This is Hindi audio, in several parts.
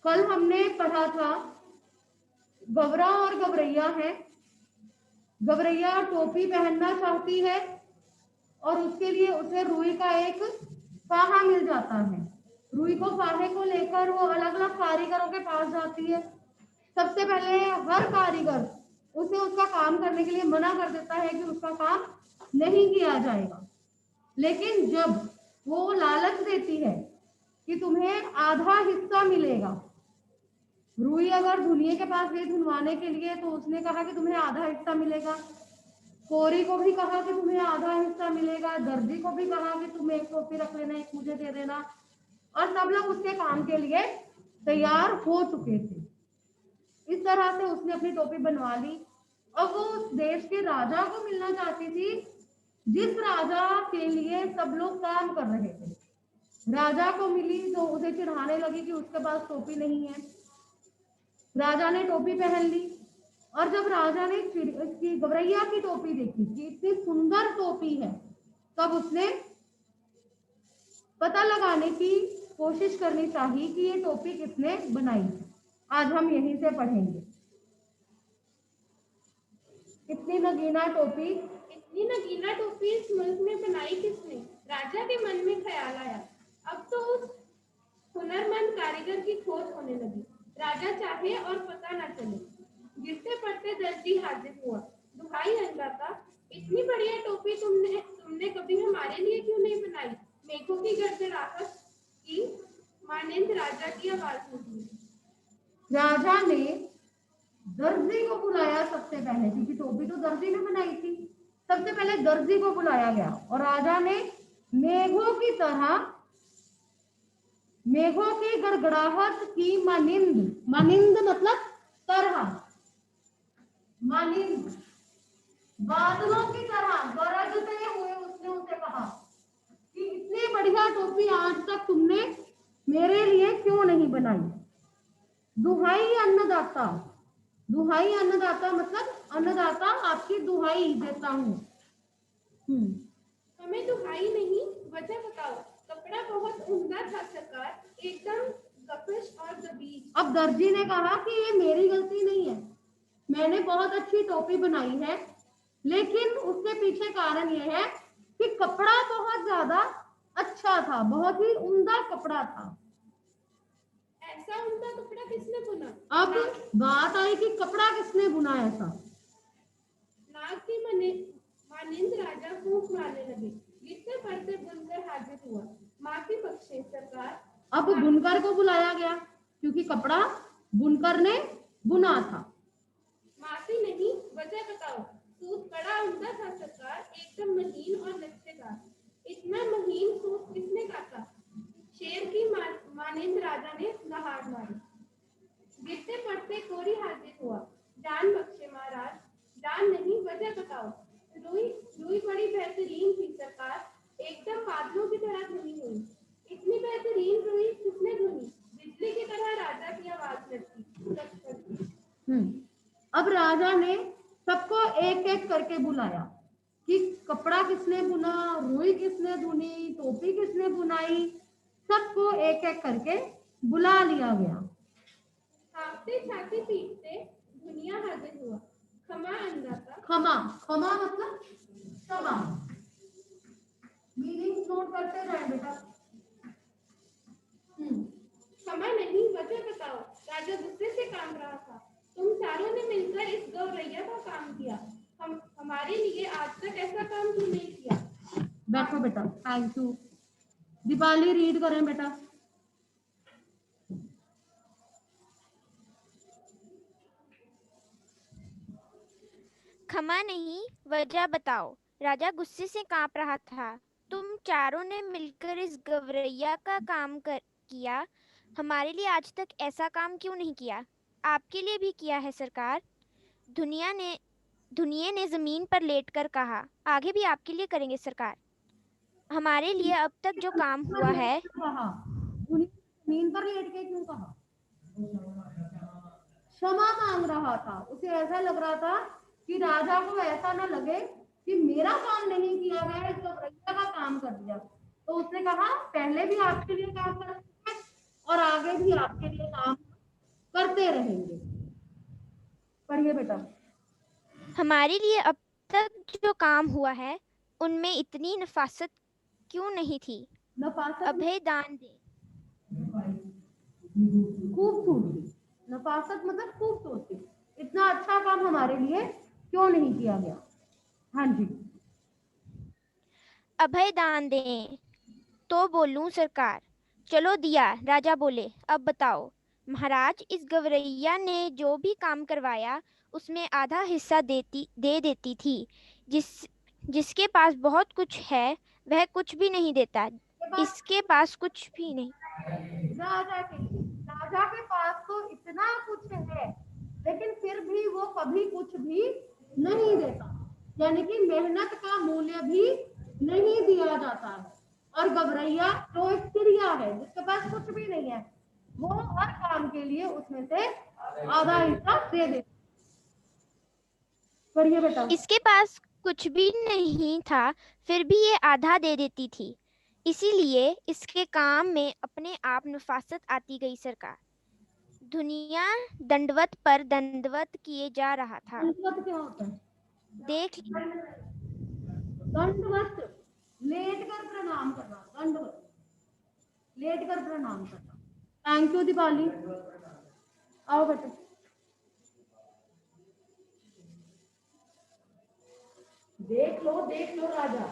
कल हमने पढ़ा था गवरा और गवरैया है। गवरैया टोपी पहनना चाहती है और उसके लिए उसे रुई का एक फाहा मिल जाता है। रुई को फाहे को लेकर वो अलग अलग कारीगरों के पास जाती है। सबसे पहले हर कारीगर उसे उसका काम करने के लिए मना कर देता है कि उसका काम नहीं किया जाएगा। लेकिन जब वो लालच देती है कि तुम्हें आधा हिस्सा मिलेगा, रुई अगर धुनिये के पास गई धुनवाने के लिए तो उसने कहा कि तुम्हें आधा हिस्सा मिलेगा। कोरी को भी कहा कि तुम्हें आधा हिस्सा मिलेगा, दर्जी को भी कहा कि तुम एक टोपी रख लेना, एक मुझे दे देना, और सब लोग उसके काम के लिए तैयार हो चुके थे। इस तरह से उसने अपनी टोपी बनवा ली और वो उस देश के राजा को मिलना चाहती थी जिस राजा के लिए सब लोग काम कर रहे थे। राजा को मिली तो उसे चिढ़ाने लगी कि उसके पास टोपी नहीं है। राजा ने टोपी पहन ली और जब राजा ने इसकी गवरैया की टोपी देखी कि इतनी सुंदर टोपी है, तब उसने पता लगाने की कोशिश करनी चाहिए कि ये टोपी किसने बनाई। आज हम यहीं से पढ़ेंगे। इतनी नगीना टोपी इस मुल्क में बनाई किसने? राजा के मन में ख्याल आया। अब तो उस हुनरमंद कारीगर की खोज होने लगी। राजा चाहे और पता न चले। गिरते पड़ते दर्जी हाजिर हुआ। दुहाई अन्नदाता, इतनी बढ़िया टोपी तुमने कभी हमारे लिए क्यों नहीं बनाई? मेघों की गड़गड़ाहट की मानिंद राजा की आवाज निकली। राजा ने दर्जी को बुलाया सबसे पहले, क्योंकि टोपी तो दर्जी ने बनाई थी। सबसे पहले दर्जी को बुलाया गया और राजा ने मेघों की तरह, मेघों की गड़गड़ाहट की मानिंद, मानिंद मतलब तरह, मानिंद बादलों की तरह गरजते हुए उसने उसे कहा कि इतनी बढ़िया टोपी आज तक तुमने मेरे लिए क्यों नहीं बनाई। दुहाई अन्नदाता, दुहाई अन्नदाता मतलब अन्नदाता आपकी दुहाई देता हूँ। हमें दुहाई नहीं, वजह बताओ। कपड़ा बहुत उम्दा था सरकार, एकदम गपश और गबीज। अब दर्जी ने कहा कि ये मेरी गलती नहीं है, मैंने बहुत अच्छी टोपी बनाई है, लेकिन उसके पीछे कारण यह है कि कपड़ा बहुत ज्यादा अच्छा था, बहुत ही उम्दा कपड़ा था। ऐसा उम्दा कपड़ा किसने बुना? अब बात आई कि कपड़ा किसने बुना ऐसा। नाग की मानिंद राजा फूंक मारने लगे। गिरते पड़ते बुनकर हाजिर हुआ। माफी बख्शे सरकार। अब बुनकर को बुलाया गया क्योंकि कपड़ा बुनकर ने बुना था। माफी नहीं, वजह बताओ। सूत बड़ा उम्दा था सरकार, एकदम महीन और लचकेदार। इतना महीन सूत किसने काटा? शेर की मानिंद राजा ने दहाड़ मारी। गिरते पड़ते कोरी हाजिर हुआ। जान बख्शे महाराज। जान नहीं, वजह बताओ। रुई रुई बड़ी बेहतरीन थी सरकार, एकदम बादलों की तरह धुनी हुई। इतनी बेहतरीन रुई किसने धुनी? बिजली की तरह राजा की आवाज लगती। अब राजा ने सबको एक एक करके बुलाया कि कपड़ा किसने बुना, रुई किसने धुनी, टोपी किसने बुनाई। सबको एक एक करके बुला लिया गया। कांपते छाती पीटते दुनिया हाजिर हुआ। खमा अन्नदाता। खमा, खमा मतलब क्षमा। मीनिंग नोट करते जाए बेटा। क्षमा नहीं, वजह बताओ। राजा गुस्से से काम रहा था। तुम चारों ने मिलकर इस गौरैया का काम किया। हमारे लिए आज तक ऐसा काम क्यों नहीं किया? बैठो बेटा, थैंक यू। दीपाली रीड करें बेटा। क्षमा नहीं, वजह बताओ। राजा गुस्से से कांप रहा था। तुम चारों ने मिलकर इस गवरैया का काम किया। हमारे लिए आज तक ऐसा काम क्यों नहीं किया? आपके लिए भी किया है सरकार। धुनिये ने जमीन पर लेटकर कहा, आगे भी आपके लिए करेंगे सरकार। हमारे लिए अब तक जो काम हुआ है। जमीन पर लेट के क्यों कहा? क्षमा मांग रहा था। उसे ऐसा लग रहा था कि राजा को ऐसा ना लगे कि मेरा काम नहीं किया गया, इस गवरैया का काम कर दिया। तो उसने कहा पहले भी आपके लिए काम कर और आगे भी आपके लिए काम करते रहेंगे। पढ़िए बेटा। हमारे लिए अब तक जो काम हुआ है उनमें इतनी नफासत क्यों नहीं थी। नफासत अभय दान दे। खूबसूरती, नफासत मतलब खूबसूरती, इतना अच्छा काम हमारे लिए क्यों नहीं किया गया। हाँ जी। अभय दान दें तो बोलूं सरकार। चलो दिया, राजा बोले। अब बताओ महाराज, इस गवरैया ने जो भी काम करवाया उसमें आधा हिस्सा दे देती थी। जिसके पास बहुत कुछ है वह कुछ भी नहीं देता। इसके पास कुछ भी नहीं। राजा के पास तो इतना कुछ है, लेकिन फिर भी वो कभी कुछ भी नहीं देता, यानी कि मेहनत का मूल्य भी नहीं दिया जाता है। और गवरैया जो एक चिड़िया है जिसके पास कुछ भी नहीं है, वो हर काम के लिए उसमें से आधा हिस्सा दे देती। पढ़िए बेटा। इसके पास कुछ भी नहीं था, फिर भी ये आधा दे देती थी। इसीलिए इसके काम में अपने आप नफासत आती गई सरकार। दुनिया दंडवत पर दंडवत किए जा रहा था। दंडवत क्या होता है? देख दंडवत लेट कर प्रणाम करना, दंडवत लेट कर प्रणाम करना। Thank you Deepali. आओ बेटा। देख लो राजा,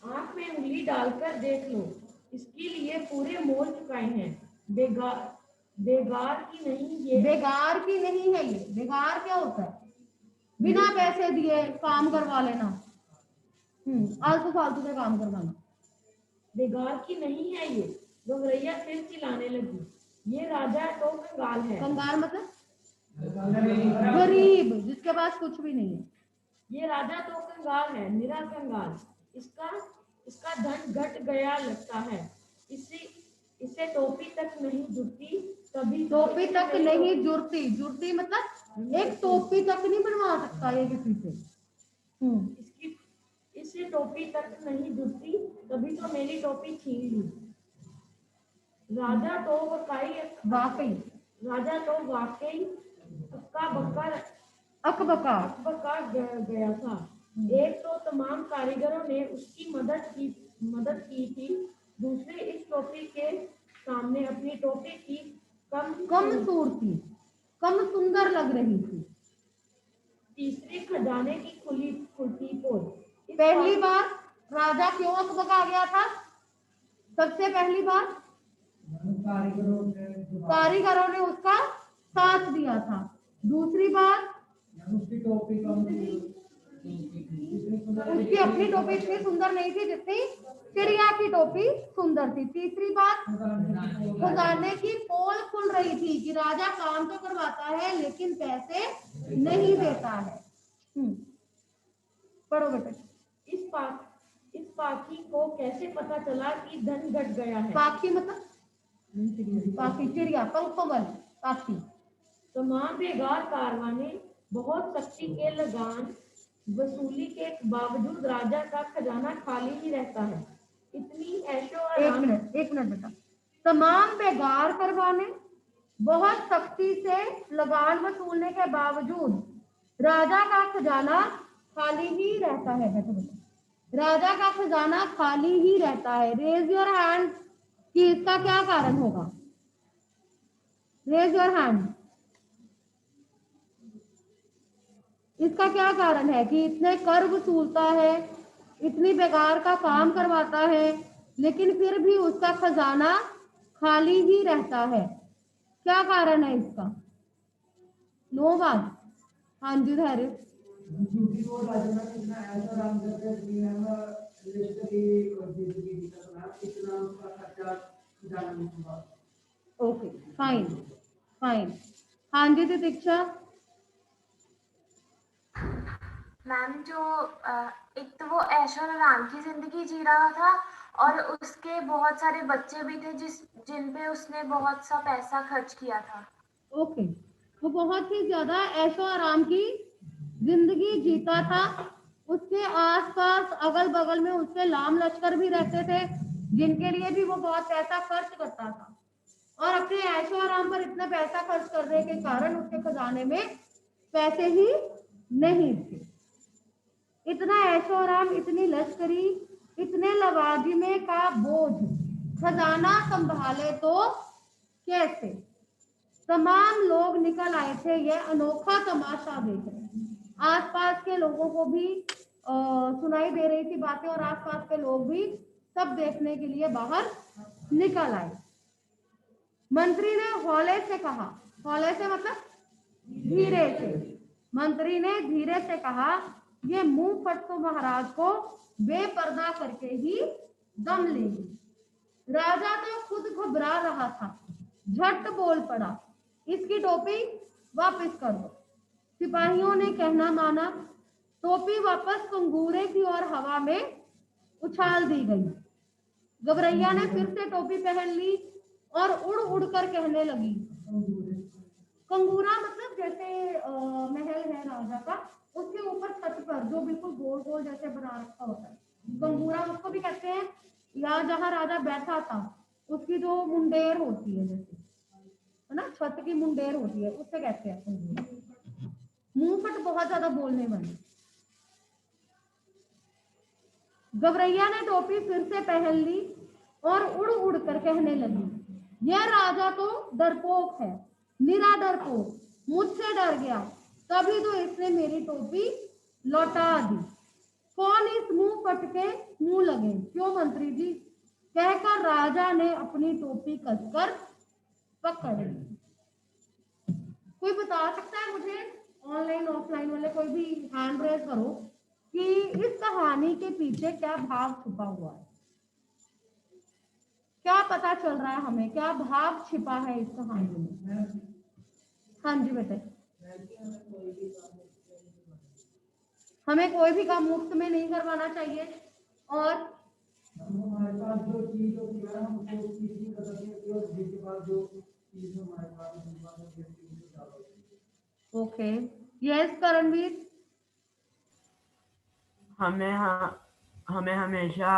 आंख में उंगली डालकर देख लो, इसके लिए पूरे मोल चुकाए हैं। बेगार की नहीं ये। बेगार की नहीं है ये। बेगार क्या होता है? बिना पैसे दिए काम करवा लेना, आलतू फालतू के काम करवाना। बेगार की नहीं है ये। गवरैया फिर चिल्लाने लगी, ये राजा तो कंगाल है। कंगाल मतलब गरीब, जिसके पास कुछ भी नहीं है। ये राजा तो कंगाल है, निरा कंगाल। इसका धन घट गया लगता है। इसे टोपी तक नहीं जुड़ती, तभी टोपी तक नहीं जुड़ती। जुड़ती मतलब एक टोपी तक नहीं बनवा सकता ये किसी से। इसे टोपी तक नहीं जुड़ती, तभी तो मेरी टोपी छीन ली। राजा तो वाकई अक्का गया था। एक तो तमाम कारीगरों ने उसकी मदद की थी, दूसरे इस टोपी के सामने अपनी टोपी की कम सुंदर लग रही थी। तीसरे खजाने की खुलती पोल। पहली बार राजा क्यों अकबका गया था? सबसे पहली बार कारीगरों ने उसका साथ दिया था। दूसरी बार उसकी अपनी टोपी इतनी सुंदर नहीं थी जितनी चिड़िया की टोपी सुंदर थी। तीसरी बात, खजाने की पोल खुल रही थी कि राजा काम तो करवाता है लेकिन पैसे नहीं देता है। पढ़ो बेटा। इस पाखी को कैसे पता चला कि धन घट गया है? पाखी मतलब पाखी, चिड़िया, पंखों वाली पाखी। तमाम बेगार कारवां ने बहुत सख्ती के लगान वसूली के बावजूद राजा का खजाना खाली ही रहता है। इतनी ऐशो आराम। एक मिनट बेटा। तमाम बेगार करवाने बहुत सख्ती से लगान वसूलने के बावजूद राजा का खजाना खाली ही रहता है। बेटा, राजा का खजाना खाली ही रहता है। रेज योर हैंड कि इसका क्या कारण होगा। Raise your hand. इसका क्या कारण है कि इतने कर वसूलता है, इतनी बेकार का काम करवाता है, लेकिन फिर भी उसका खजाना खाली ही रहता है? क्या कारण है इसका? नो बात। हाँ जी धैर्य। Okay fine fine. हाँ जी दीक्षा। मैम जो एक तो वो ऐशो आराम की जिंदगी जी रहा था और उसके बहुत सारे बच्चे भी थे जिन पे उसने बहुत सा पैसा खर्च किया था। ओके, वो बहुत ही ज्यादा ऐशो आराम की जिंदगी जीता था। उसके आसपास अगल बगल में उसके लाम लश्कर भी रहते थे जिनके लिए भी वो बहुत पैसा खर्च करता था। और अपने ऐशो आराम पर इतना पैसा खर्च करने के कारण उसके खजाने में पैसे ही नहीं थे। इतना ऐशो आराम, इतनी लश्करी, इतने लवाजिमे का बोझ खजाना संभाले तो कैसे। तमाम लोग निकल आए थे यह अनोखा तमाशा देखने। आसपास के लोगों को भी सुनाई दे रही थी बातें और आसपास के लोग भी सब देखने के लिए बाहर निकल आए। मंत्री ने हौले से कहा, हौले से मतलब धीरे से, मंत्री ने धीरे से कहा, ये मुंह फट तो महाराज को बेपर्दा करके ही दम लेगी। राजा तो खुद घबरा रहा था, झट बोल पड़ा, इसकी टोपी वापस कर दो। सिपाहियों ने कहना माना, टोपी वापस कंगूरे की और हवा में उछाल दी गई। गवरैया ने फिर से टोपी पहन ली और उड़ उड़ कर कहने लगी। कंगूरा मतलब जैसे महल है राजा का, उसके ऊपर छत पर जो बिल्कुल गोल गोल जैसे बना रखा होता है, कंगूरा उसको भी कहते हैं। या जहाँ राजा बैठा था उसकी जो मुंडेर होती है, जैसे है ना, छत की मुंडेर होती है, उससे कहते हैं कंगूरा। मुंह फट बहुत ज्यादा बोलने वाली। गवरैया ने टोपी फिर से पहन ली और उड़ उड़ कर कहने लगी, यह राजा तो डरपोक है, निरा डरपोक, मुझसे डर गया, तभी तो इसने मेरी टोपी लौटा दी। कौन इस मुंह फट के मुंह लगे, क्यों मंत्री जी, कहकर राजा ने अपनी टोपी कसकर पकड़ ली। कोई बता सकता है मुझे, ऑनलाइन ऑफलाइन वाले कोई भी हैंड रेज करो कि इस कहानी के पीछे क्या भाव छुपा हुआ है, क्या पता चल रहा है हमें, क्या भाव छिपा है इस कहानी में। हाँ जी बेटे, हमें कोई भी काम मुफ्त में नहीं करवाना चाहिए और हमारे पास जो चीज होती है हम उसको किसी कदर से और जिसके पास जो चीज हमारे पास ओके। यस करणवीर, हमें हमेशा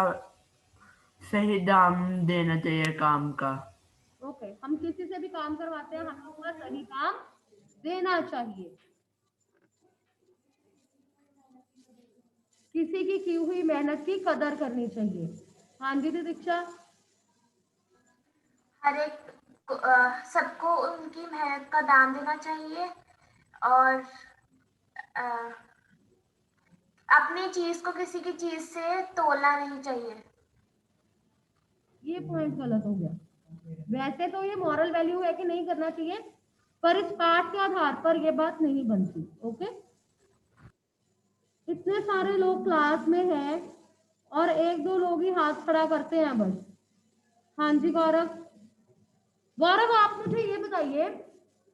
सही दाम देना चाहिए काम का। ओके, हम किसी से भी काम करवाते हैं हमें उसका सही काम देना चाहिए, किसी की हुई मेहनत की कदर करनी चाहिए। हाँ जी दीक्षा, हर एक सबको उनकी मेहनत का दाम देना चाहिए और अपनी चीज को किसी की चीज से तोलना नहीं चाहिए। ये पॉइंट गलत हो गया। वैसे तो ये मॉरल वैल्यू है कि नहीं करना चाहिए, पर इस पाठ के आधार पर ये बात नहीं बनती। ओके, इतने सारे लोग क्लास में हैं और एक दो लोग ही हाथ खड़ा करते हैं बस। हाँ जी गौरव, गौरव आप मुझे ये बताइए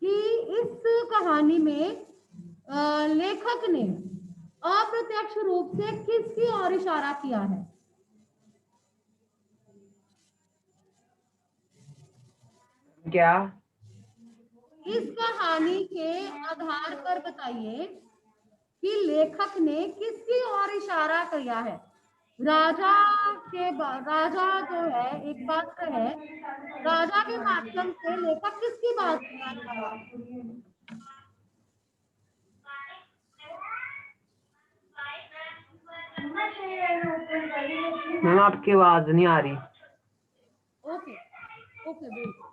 कि इस कहानी में लेखक ने अप्रत्यक्ष रूप से किसकी ओर इशारा किया है। क्या? इस कहानी के आधार पर बताइए कि लेखक ने किसकी ओर इशारा किया है। राजा जो है एक पात्र है, राजा के माध्यम से लेखक किसकी बात कर रहा है। मैम आपकी आवाज नहीं आ रही। ओके ओके, बिल्कुल।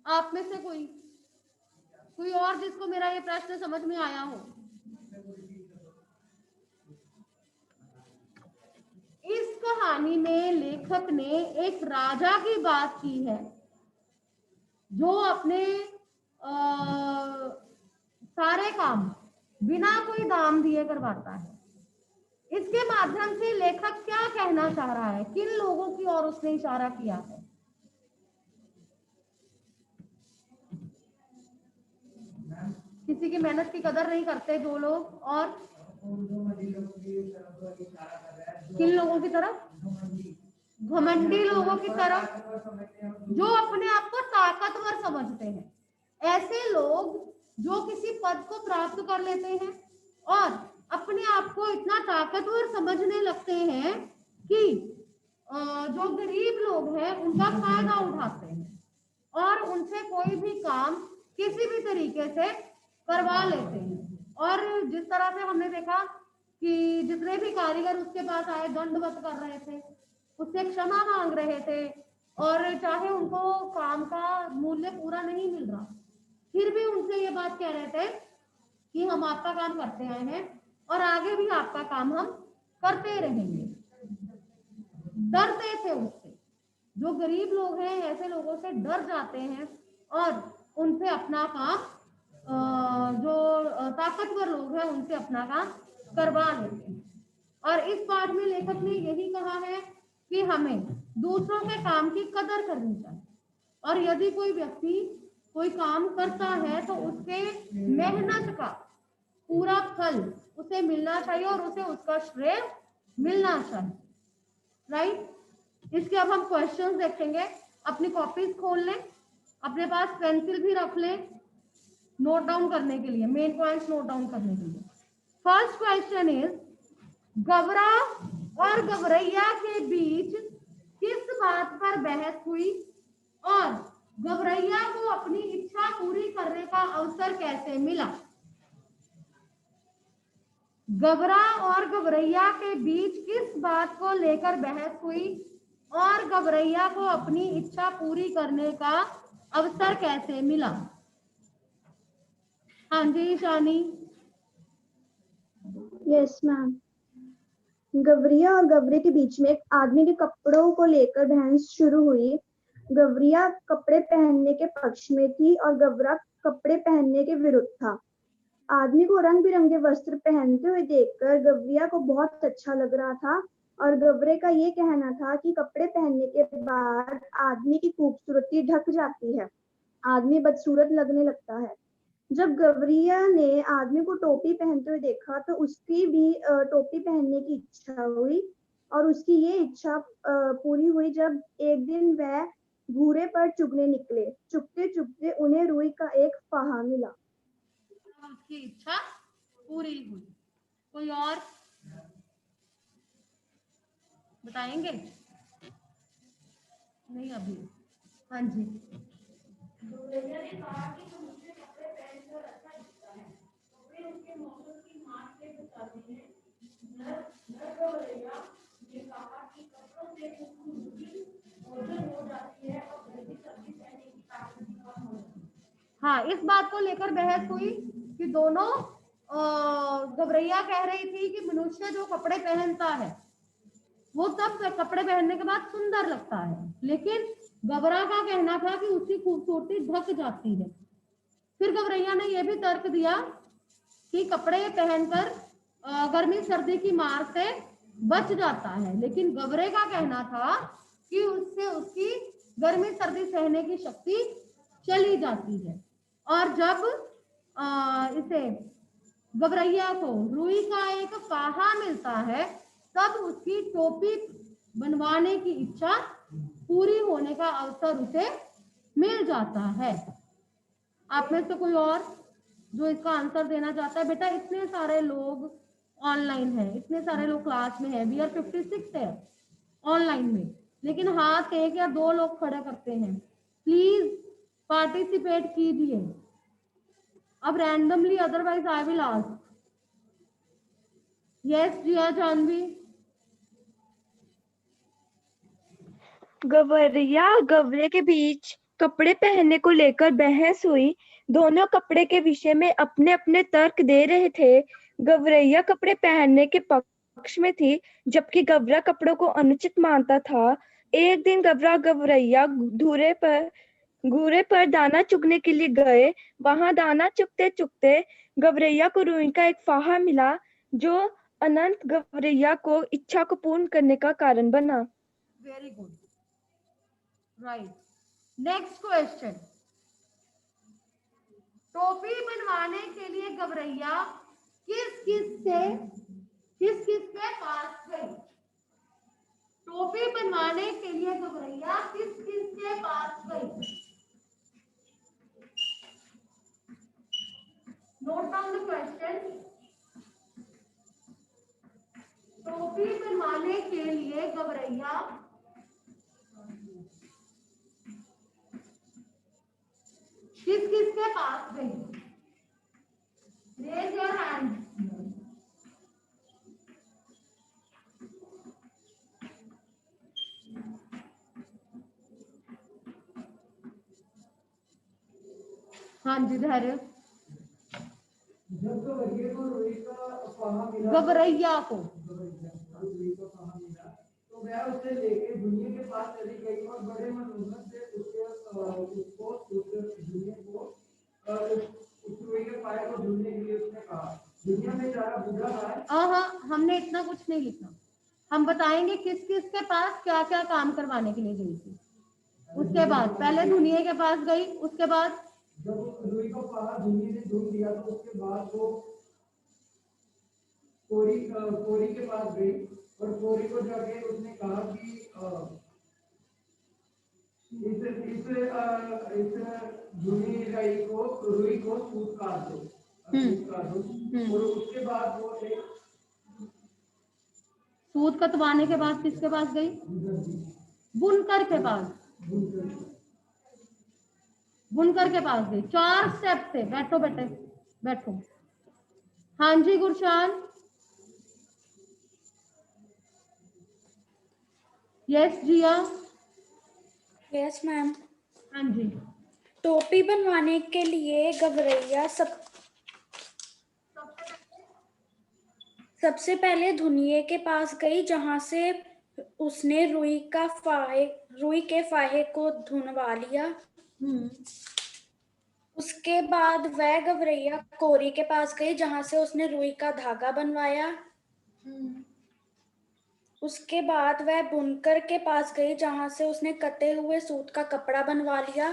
आप में से कोई और जिसको मेरा ये प्रश्न समझ में आया हो। इस कहानी में लेखक ने एक राजा की बात की है जो अपने सारे काम बिना कोई दाम दिए करवाता है। इसके माध्यम से लेखक क्या कहना चाह रहा है, किन लोगों की ओर उसने इशारा किया है। किसी की मेहनत की कदर नहीं करते जो लोग, और किन लोगों की तरफ, घमंडी लोगों की तरफ जो अपने आप को ताकतवर समझते हैं। ऐसे लोग जो किसी पद को प्राप्त कर लेते हैं और अपने आप को इतना ताकतवर समझने लगते हैं कि जो गरीब लोग हैं उनका फायदा उठाते हैं और उनसे कोई भी काम किसी भी तरीके से करवा लेते हैं। और जिस तरह से हमने देखा कि जितने भी कारीगर उसके पास आए दंडवत कर रहे थे, उससे क्षमा मांग रहे थे, और चाहे उनको काम का मूल्य पूरा नहीं मिल रहा, फिर भी उनसे ये बात कह रहे थे कि हम आपका काम करते आए हैं और आगे भी आपका काम हम करते रहेंगे। डरते थे उससे। जो गरीब लोग हैं ऐसे लोगों से डर जाते हैं और उनसे अपना काम, जो ताकतवर लोग हैं उनसे अपना काम करवा लेते हैं। और इस पाठ में लेखक ने यही कहा है कि हमें दूसरों के काम की कदर करनी चाहिए, और यदि कोई व्यक्ति कोई काम करता है तो उसके मेहनत का पूरा फल उसे मिलना चाहिए और उसे उसका श्रेय मिलना चाहिए। राइट? इसके अब हम क्वेश्चंस देखेंगे। अपनी कॉपीज खोल लें, अपने पास पेंसिल भी रख लें नोट डाउन करने के लिए, मेन पॉइंट्स नोट डाउन करने के लिए। फर्स्ट क्वेश्चन इज, गबरा और गबरैया के बीच किस बात पर बहस हुई और गबरैया को अपनी इच्छा पूरी करने का अवसर कैसे मिला? गबरा और गबरैया के बीच किस बात को लेकर बहस हुई और गबरैया को अपनी इच्छा पूरी करने का अवसर कैसे मिला? हाँ जी शानी। Yes ma'am. गवरिया और गबरे के बीच में एक आदमी के कपड़ों को लेकर बहस शुरू हुई। गवरिया कपड़े पहनने के पक्ष में थी और गबरा कपड़े पहनने के विरुद्ध था। आदमी को रंग बिरंगे वस्त्र पहनते हुए देखकर गवरिया को बहुत अच्छा लग रहा था और गबरे का ये कहना था कि कपड़े पहनने के बाद आदमी की खूबसूरती ढक जाती है, आदमी बदसूरत लगने लगता है। जब गवरिया ने आदमी को टोपी पहनते हुए देखा तो उसकी भी टोपी पहनने की इच्छा हुई और उसकी ये इच्छा पूरी हुई जब एक दिन वह घूरे पर चुगने निकले। चुगते चुगते उन्हें रुई का एक फाहा मिला। उसकी इच्छा पूरी हुई। कोई और बताएंगे? नहीं अभी। हाँ जी। गौरैया ने कहा कि तुम मुझे कपड़े पहनकर अच्छा दिखता है, कपड़े उसके मौसम की मार से बचाते हैं। नर गौरैया ने कहा कि कपड़ों से खूबसूरती ओझल हो जाती है और जल्दी सब्जी पहनने की ताकत भी कम हो जाती है। हाँ, इस बात को लेकर बहस हुई कि दोनों, गबरैया कह रही थी कि मनुष्य जो कपड़े पहनता है वो सब कपड़े पहनने के बाद सुंदर लगता है, लेकिन गबरा का कहना था कि उसकी खूबसूरती ढक जाती है। फिर गबरैया ने यह भी तर्क दिया कि कपड़े पहनकर गर्मी सर्दी की मार से बच जाता है, लेकिन गबरे का कहना था कि उससे उसकी गर्मी सर्दी सहने की शक्ति चली जाती है। और जब इसे गबरैया को रुई का एक फाहा मिलता है तब उसकी टोपी बनवाने की इच्छा पूरी होने का अवसर उसे मिल जाता है। आप में से कोई और जो इसका आंसर देना चाहता है? बेटा इतने सारे लोग ऑनलाइन हैं, इतने सारे लोग क्लास में हैं, वी आर 56 है ऑनलाइन में, लेकिन हाथ एक या दो लोग खड़े करते हैं। प्लीज पार्टिसिपेट कीजिए। अब randomly, otherwise I will ask. Yes Jiya Jhanvi. गवरिया और गबरे के बीच कपड़े पहनने को लेकर बहस हुई। दोनों कपड़े के विषय में अपने अपने तर्क दे रहे थे। गवरैया कपड़े पहनने के पक्ष में थी, जबकि गबरा कपड़ों को अनुचित मानता था। एक दिन गबरा गवरैया घूरे पर दाना चुगने के लिए गए। वहां दाना चुगते चुगते गवरैया को रुई का एक फाहा मिला, जो अनंत गवरैया को इच्छा को पूर्ण करने का कारण बना। Very good, right. Next question, टोपी बनवाने के लिए गवरैया किस किस के पास गई? टोपी बनवाने के लिए गवरैया किस के पास गई? Note down the question. टोपी बनवाने के लिए गवरैया पास गई? Raise your hand. हाँ जी धैर्य। जब गवैया को रुई का फाहा मिला, गवरैया को रुई का फाहा मिला, तो वह उसे लेके दुनिया के पास चली गई और बड़े मनोहर से उसको उस रुई के फाहे को ढूंढने के लिए उसने कहा। दुनिया में सारा बूढ़ा है। हाँ, हमने इतना कुछ नहीं लिखा। हम बताएंगे किस किस के पास क्या क्या काम करवाने के लिए गई थी। उसके बाद पहले दुनिया के पास गई, उसके बाद जब रुई का फाहा दुनिया ने ढूंढ लिया तो उसके बाद वो कोरी के पास गई और कोरी को जाके उसने कहा कि इस रुई को सूत काट दो। और उसके बाद वो सूत कतवाने के बाद किसके पास गई? बुनकर के पास। बुनकर के पास गई। 4 स्टेप थे। बैठो बेटे, बैठो। हाँ जी Gurshan. Yes Jiya. Yes ma'am. हाँ जी। टोपी बनवाने के लिए गवरैया सबसे पहले धुनिये के पास गई, जहां से उसने रुई के फाहे को धुनवा लिया। उसके बाद वह गवरैया कोरी के पास गई, जहां से उसने रुई का धागा बनवाया। उसके बाद वह बुनकर के पास गई, जहां से उसने कटे हुए सूत का कपड़ा बनवा लिया।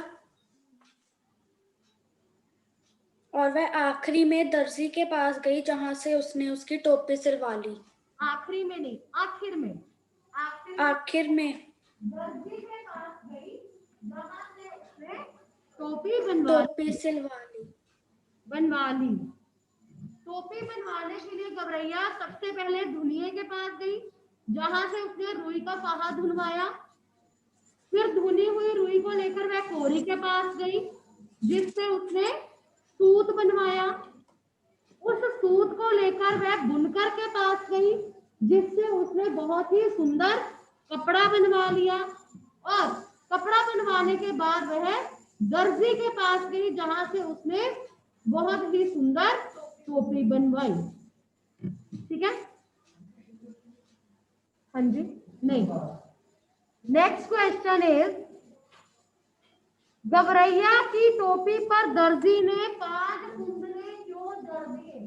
और वह आखिरी में दर्जी के पास गई, जहां से उसने उसकी टोपी सिलवा ली। आखिरी में नहीं, आखिर में। आखिर में दर्जी के पास गई, जहां से उसने टोपी सिलवा ली। टोपी बनवाने के लिए गवरैया सबसे पहले धुनिये के पास गई, जहां से उसने रुई का फाहा धुनवाया। फिर धुनी हुई रुई को लेकर वह कोरी के पास गई, जिससे उसने सूत बनवाया। उस सूत को लेकर वह बुनकर के पास गई, जिससे उसने बहुत ही सुंदर कपड़ा बनवा लिया। और कपड़ा बनवाने के बाद वह दर्जी के पास गई, जहां से उसने बहुत ही सुंदर टोपी बनवाई। ठीक है? हाँ जी। नहीं, नेक्स्ट क्वेश्चन इज, गवरैया की टोपी पर दर्जी ने 5 कुंडले क्यों जड़ दिए?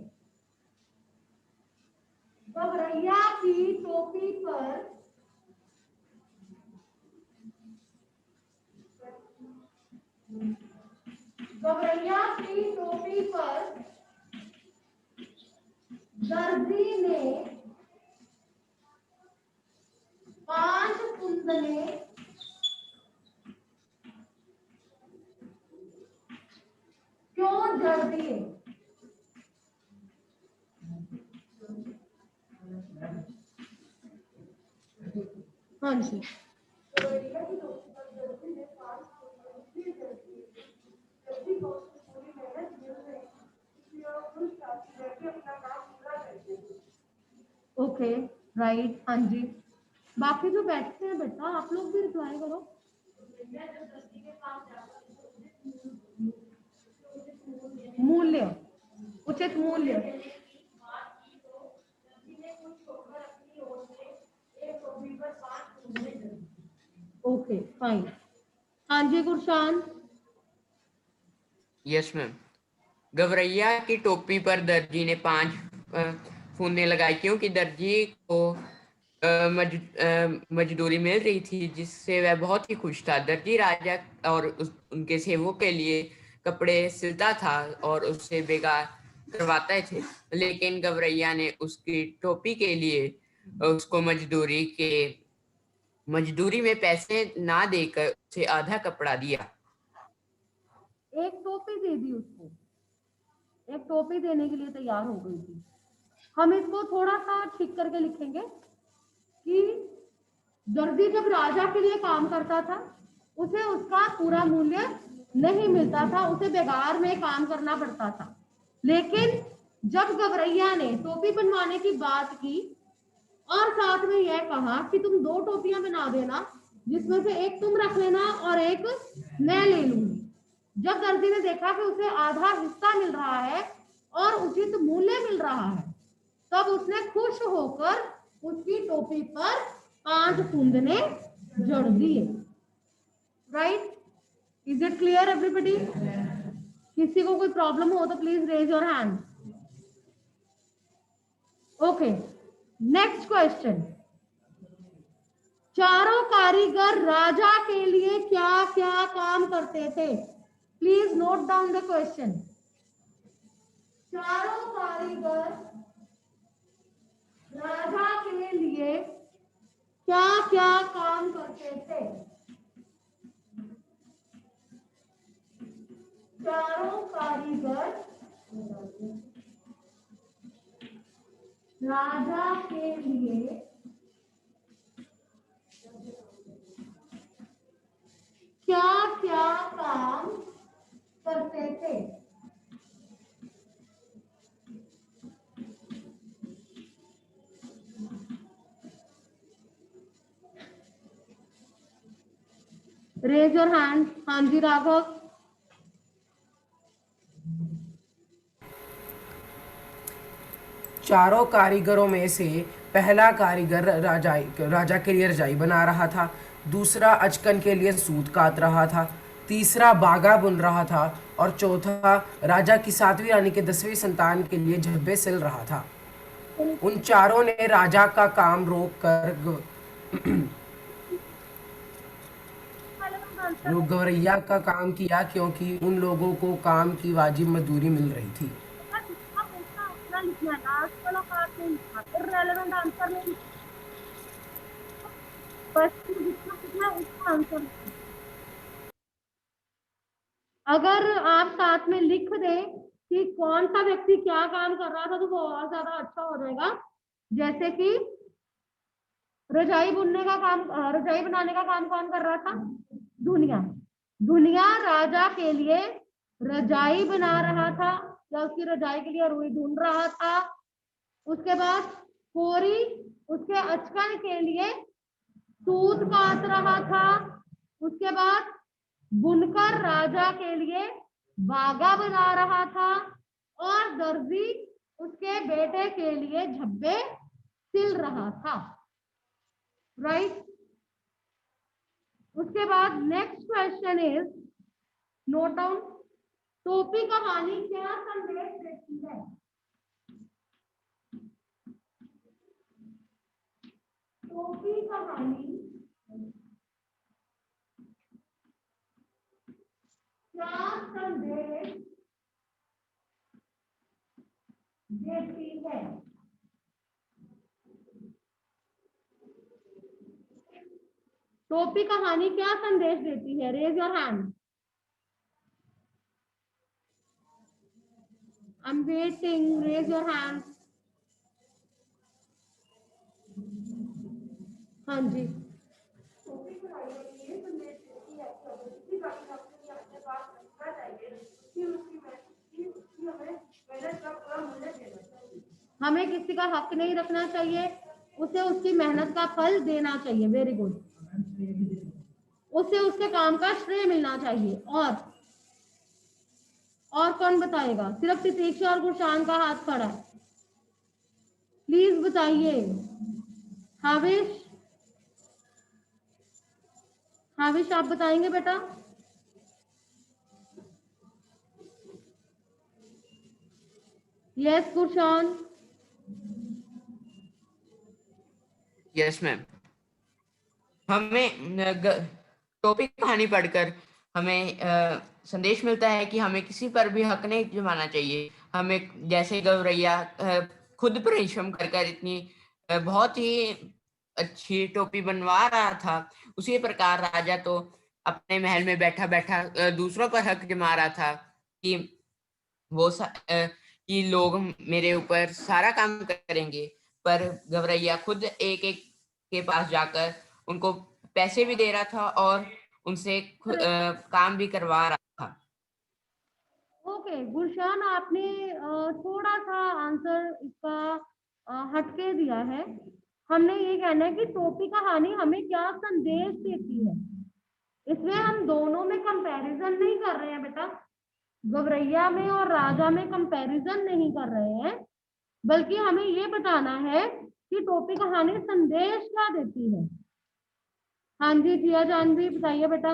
गवरैया की टोपी पर दर्जी ने 5 कुंडले क्यों जड़ दिए? हाँ जी। Okay, right. हाँ जी। बाकी जो बैठते हैं बेटा, आप लोग भी रिप्लाई करो। मूल्य, उचित मूल्य। Okay, fine. हाँ जी गुरशान। Yes ma'am. गवरैया की टोपी पर दर्जी ने 5 फूंदे लगाई, क्योंकि दर्जी को मजदूरी मिल रही थी, जिससे वह बहुत ही खुश था। दर्जी राजा और उनके सेवकों के लिए कपड़े सिलता था और उससे बेगार करवाते थे, लेकिन गवरैया ने उसकी टोपी के लिए उसको मजदूरी में पैसे ना देकर उसे आधा कपड़ा दिया। एक टोपी दे दी उसको, एक टोपी देने के लिए तैयार हो गई थी। हम इसको थोड़ा सा ठीक करके लिखेंगे कि दर्जी जब राजा के लिए काम करता था, उसे उसका पूरा मूल्य नहीं मिलता था, उसे बेगार में काम करना पड़ता था। लेकिन जब गवरैया ने टोपी बनवाने की बात की और साथ में यह कहा कि तुम 2 टोपियां बना देना, जिसमें से एक तुम रख लेना और एक मैं ले लूंगी। जब दर्जी ने देखा कि उसे आधा हिस्सा मिल रहा है और उचित मूल्य मिल रहा है, तब उसने खुश होकर उसकी टोपी पर 5 फुंदने जड़ दिए। Right? Is it clear everybody? किसी को कोई प्रॉब्लम हो तो please raise your hand. Okay, next question. चारों कारीगर राजा के लिए क्या क्या काम करते थे? Please note down the question. चारों कारीगर राजा के लिए क्या क्या काम करते थे? चारों कारीगर राजा के लिए क्या क्या काम करते थे? Raise your hand. हाँ जी राघव। चारों कारीगरों में से पहला कारीगर राजा के लिए रजाई बना रहा था, दूसरा अचकन के लिए सूत काट रहा था, तीसरा बागा बुन रहा था और चौथा राजा की 7वीं रानी के 10वीं संतान के लिए झब्बे सिल रहा था। उन चारों ने राजा का काम रोक कर गवरैया का काम किया, क्योंकि उन लोगों को काम की वाजिब मजदूरी मिल रही थी। अगर आप साथ में लिख दें कि कौन सा व्यक्ति क्या काम कर रहा था तो वो और ज्यादा अच्छा हो जाएगा। जैसे कि रजाई बुनने का काम, रजाई बनाने का काम कौन कर रहा था? दुनिया। दुनिया राजा के लिए रजाई बना रहा था या उसकी रजाई के लिए रुई ढूंढ रहा था। उसके बाद कोरी उसके अचकन के लिए सूत काट रहा था। उसके बाद बुनकर राजा के लिए बागा बना रहा था और दर्जी उसके बेटे के लिए झब्बे सिल रहा था। राइट? उसके बाद next question is, note down, टोपी कहानी क्या संदेश देती है? टोपी कहानी क्या संदेश देती है? टोपी कहानी क्या संदेश देती है? Raise your hand. I am waiting, raise your hand. हाँ जी। हमें किसी का हक नहीं रखना चाहिए, उसे उसकी मेहनत का फल देना चाहिए। Very good. उसे उसके काम का श्रेय मिलना चाहिए। और कौन बताएगा? सिर्फ तितीक्षा और गुरशान का हाथ खड़ा है। प्लीज बताइए। हाविश, हाविश आप बताएंगे बेटा? यस गुरशान। Yes ma'am. हमें टोपी कहानी पढ़कर हमें संदेश मिलता है कि हमें किसी पर भी हक नहीं जमाना चाहिए। हमें जैसे गवरैया खुद परिश्रम कर इतनी बहुत ही अच्छी टोपी बनवा रहा था, उसी प्रकार राजा तो अपने महल में बैठा बैठा दूसरों पर हक जमा रहा था कि वो कि लोग मेरे ऊपर सारा काम करेंगे। पर गवरैया खुद एक एक के पास जाकर उनको पैसे भी दे रहा था और उनसे काम भी करवा रहा था। ओके गुलशान, आपने थोड़ा सा आंसर इसका हटके दिया है। हमने ये कहना है कि टोपी कहानी हमें क्या संदेश देती है। इसमें हम दोनों में कंपैरिजन नहीं कर रहे हैं बेटा, गवरैया में और राजा में कंपैरिजन नहीं कर रहे हैं, बल्कि हमें ये बताना है कि टोपी कहानी संदेश क्या देती है। हाँ जी जिया जान भी बताइए बेटा।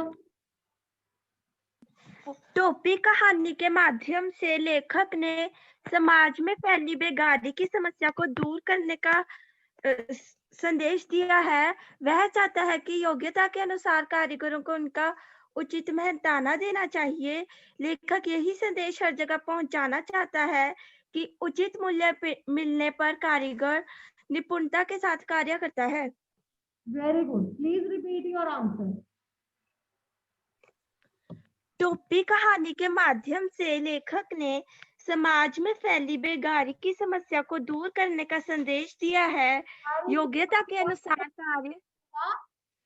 टोपी कहानी के माध्यम से लेखक ने समाज में फैली बेगारी की समस्या को दूर करने का संदेश दिया है। वह चाहता है कि योग्यता के अनुसार कारीगरों को उनका उचित मेहनताना देना चाहिए। लेखक यही संदेश हर जगह पहुंचाना चाहता है कि उचित मूल्य मिलने पर कारीगर निपुणता के साथ कार्य करता है। Very good, please repeat your answer. टोपी कहानी के माध्यम से लेखक ने समाज में फैली बेगारी की समस्या को दूर करने का संदेश दिया है। योग्यता के अनुसार कार्य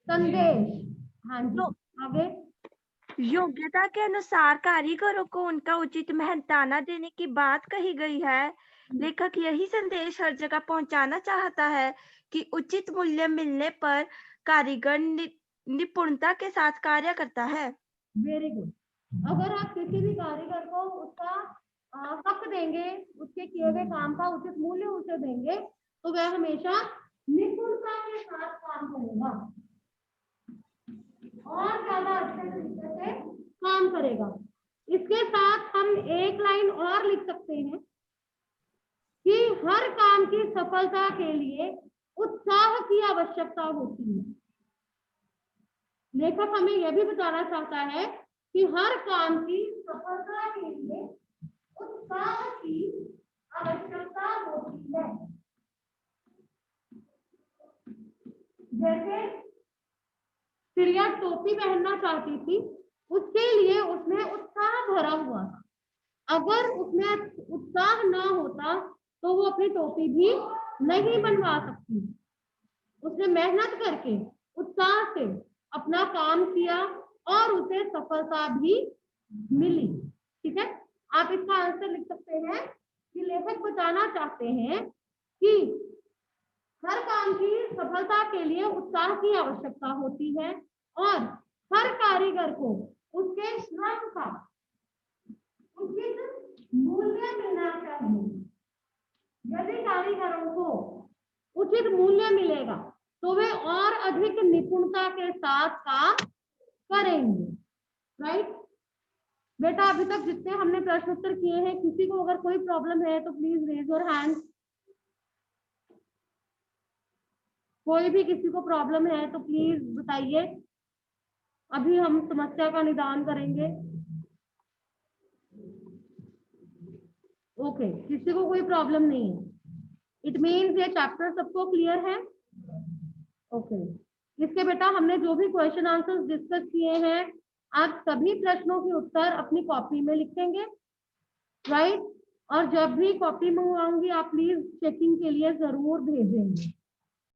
संदेश, हाँ जी आगे। योग्यता के अनुसार कारीगरों को उनका उचित मेहनताना देने की बात कही गई है। लेखक यही संदेश हर जगह पहुंचाना चाहता है कि उचित मूल्य मिलने पर कारीगर निपुणता के साथ कार्य करता है। Very good. अगर आप किसी भी कारीगर को उसका हक देंगे, उसके किए गए काम का उचित मूल्य उसे देंगे, तो वह हमेशा निपुणता के साथ काम करेगा और ज्यादा अच्छे तरीके से काम करेगा। इसके साथ हम एक लाइन और लिख सकते हैं कि हर काम की सफलता के लिए उत्साह की आवश्यकता होती है। लेखक हमें यह भी बताना चाहता है कि हर काम की सफलता के लिए उत्साह की आवश्यकता होती है। जैसे चिड़िया टोपी पहनना चाहती थी, उसके लिए उसमें उत्साह भरा हुआ था। अगर उसमें उत्साह ना होता तो वो अपनी टोपी भी नहीं बनवा सकती। उसने मेहनत करके उत्साह से अपना काम किया और उसे सफलता भी मिली। ठीक है, आप इसका आंसर लिख सकते हैं कि लेखक बताना चाहते हैं कि हर काम की सफलता के लिए उत्साह की आवश्यकता होती है और हर कारीगर को उसके श्रम का उचित मूल्य मिलना चाहिए। यदि कारीगरों को उचित मूल्य मिलेगा तो वे और अधिक निपुणता के साथ काम करेंगे। राइट बेटा, अभी तक जितने हमने प्रश्न उत्तर किए हैं, किसी को अगर कोई प्रॉब्लम है तो प्लीज रेज योर हैंड। कोई भी किसी को प्रॉब्लम है तो प्लीज बताइए, अभी हम समस्या का निदान करेंगे। ओके, किसी को कोई प्रॉब्लम नहीं है। इट मीन्स ये चैप्टर सबको क्लियर है। ओके, इसके बेटा हमने जो भी क्वेश्चन आंसर्स डिस्कस किए हैं, आप सभी प्रश्नों के उत्तर अपनी कॉपी में लिखेंगे। राइट, और जब भी कॉपी मंगवाऊंगी आप प्लीज चेकिंग के लिए जरूर भेजेंगे।